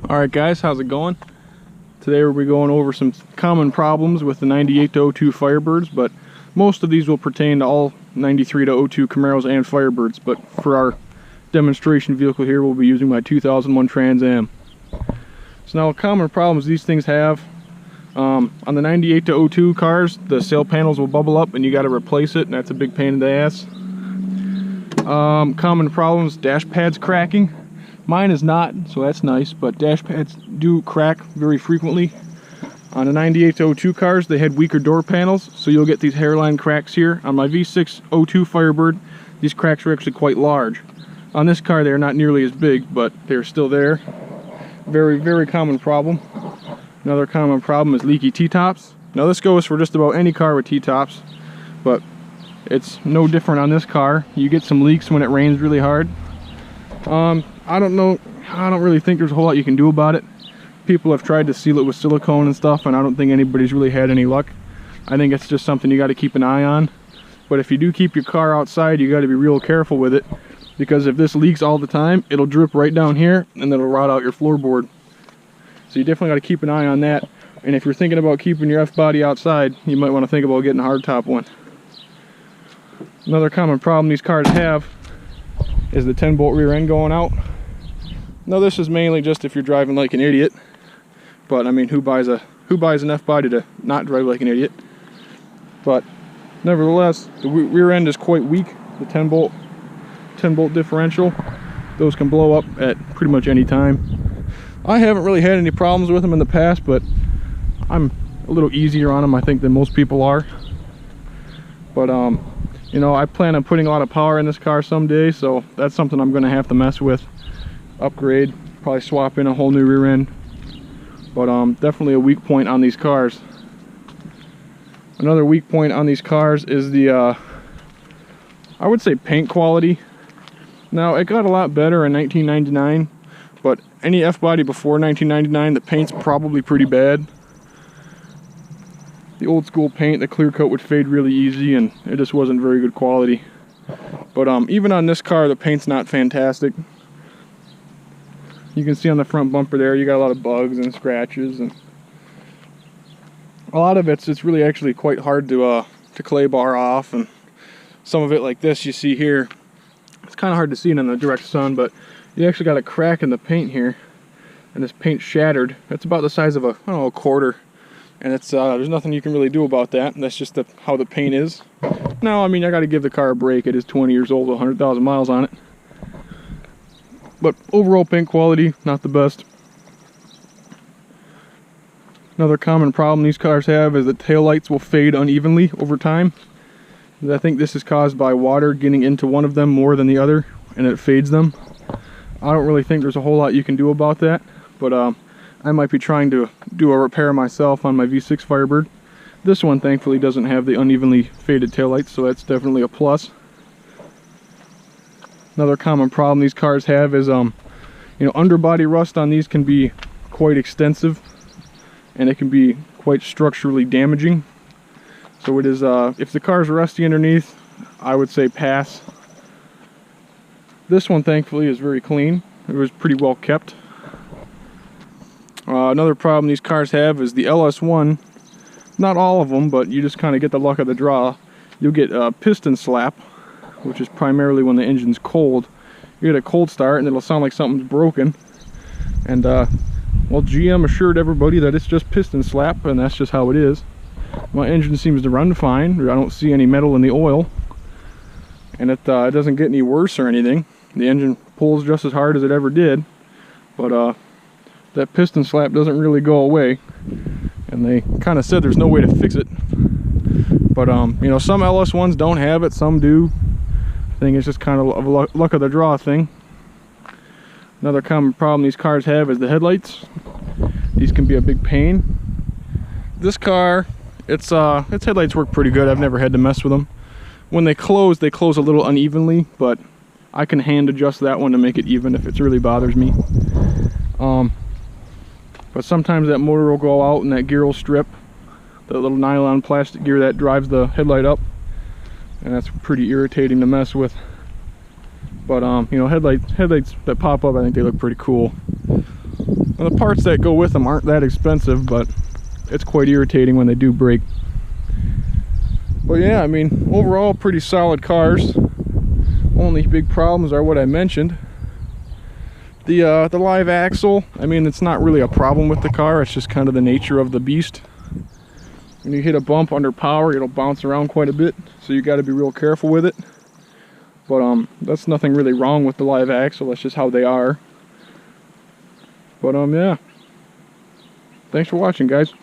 Alright guys, how's it going? Today we'll be going over some common problems with the 98 to 02 Firebirds, but most of these will pertain to all 93 to 02 Camaros and Firebirds, but for our demonstration vehicle here we'll be using my 2001 Trans Am. So now common problems these things have, on the 98 to 02 cars, the sail panels will bubble up and you got to replace it, and that's a big pain in the ass. Common problems, dash pads cracking. Mine is not, so that's nice, but dash pads do crack very frequently. On the 98 to 02 cars, they had weaker door panels, so you'll get these hairline cracks here. On my V6 02 Firebird, these cracks are actually quite large. On this car, they're not nearly as big, but they're still there. Very, very common problem. Another common problem is leaky Tea Tops. Now this goes for just about any car with Tea Tops, but it's no different on this car. You get some leaks when it rains really hard. I don't know, I don't really think there's a whole lot you can do about it. People have tried to seal it with silicone and stuff, and I don't think anybody's really had any luck. I think it's just something you got to keep an eye on. But if you do keep your car outside, you got to be real careful with it, because if this leaks all the time, it'll drip right down here and it'll rot out your floorboard. So you definitely got to keep an eye on that. And if you're thinking about keeping your F-body outside, you might want to think about getting a hardtop one. Another common problem these cars have is the 10-bolt rear end going out. Now this is mainly just if you're driving like an idiot, but I mean, who buys an F-body to not drive like an idiot? But nevertheless, the rear end is quite weak. The 10-bolt differential, those can blow up at pretty much any time. I haven't really had any problems with them in the past, but I'm a little easier on them, I think, than most people are. But you know, I plan on putting a lot of power in this car someday, so that's something I'm going to have to mess with. Upgrade, probably swap in a whole new rear end. But definitely a weak point on these cars. Another weak point on these cars is the I would say paint quality. Now it got a lot better in 1999, but any F-body before 1999, the paint's probably pretty bad. The old school paint, the clear coat would fade really easy, and it just wasn't very good quality. But even on this car, the paint's not fantastic. You can see on the front bumper there, you got a lot of bugs and scratches, and a lot of it's really actually quite hard to clay bar off, and some of it like this you see here, it's kind of hard to see it in the direct sun, but you actually got a crack in the paint here, and this paint shattered. It's about the size of a, I don't know, a quarter, and it's there's nothing you can really do about that. That's just how the paint is. Now, I mean, I got to give the car a break. It is 20 years old, 100,000 miles on it. But overall paint quality, not the best. Another common problem these cars have is that taillights will fade unevenly over time. I think this is caused by water getting into one of them more than the other, and it fades them. I don't really think there's a whole lot you can do about that, but I might be trying to do a repair myself on my V6 Firebird. This one thankfully doesn't have the unevenly faded taillights, so that's definitely a plus. Another common problem these cars have is, you know, underbody rust on these can be quite extensive, and it can be quite structurally damaging. So it is, if the car's rusty underneath, I would say pass. This one thankfully is very clean. It was pretty well kept. Another problem these cars have is the LS1. Not all of them, but you just kind of get the luck of the draw. You'll get piston slap, which is primarily when the engine's cold. You get a cold start and it'll sound like something's broken. And well, GM assured everybody that it's just piston slap, and that's just how it is. My engine seems to run fine. I don't see any metal in the oil, and it doesn't get any worse or anything. The engine pulls just as hard as it ever did, but that piston slap doesn't really go away, and they kind of said there's no way to fix it. But you know, some LS1s don't have it, some do. I think it's just kind of a luck of the draw thing. Another common problem these cars have is the headlights. These can be a big pain. This car, its headlights work pretty good. I've never had to mess with them. When they close a little unevenly, but I can hand adjust that one to make it even if it really bothers me. But sometimes that motor will go out and that gear will strip. The little nylon plastic gear that drives the headlight up, and that's pretty irritating to mess with. But you know, headlights that pop up, I think they look pretty cool. And the parts that go with them aren't that expensive, but it's quite irritating when they do break. But yeah, I mean, overall pretty solid cars. Only big problems are what I mentioned. The live axle, I mean, it's not really a problem with the car, it's just kind of the nature of the beast. When you hit a bump under power, it'll bounce around quite a bit, so you got to be real careful with it. But that's nothing really wrong with the live axle, that's just how they are. But yeah. Thanks for watching, guys.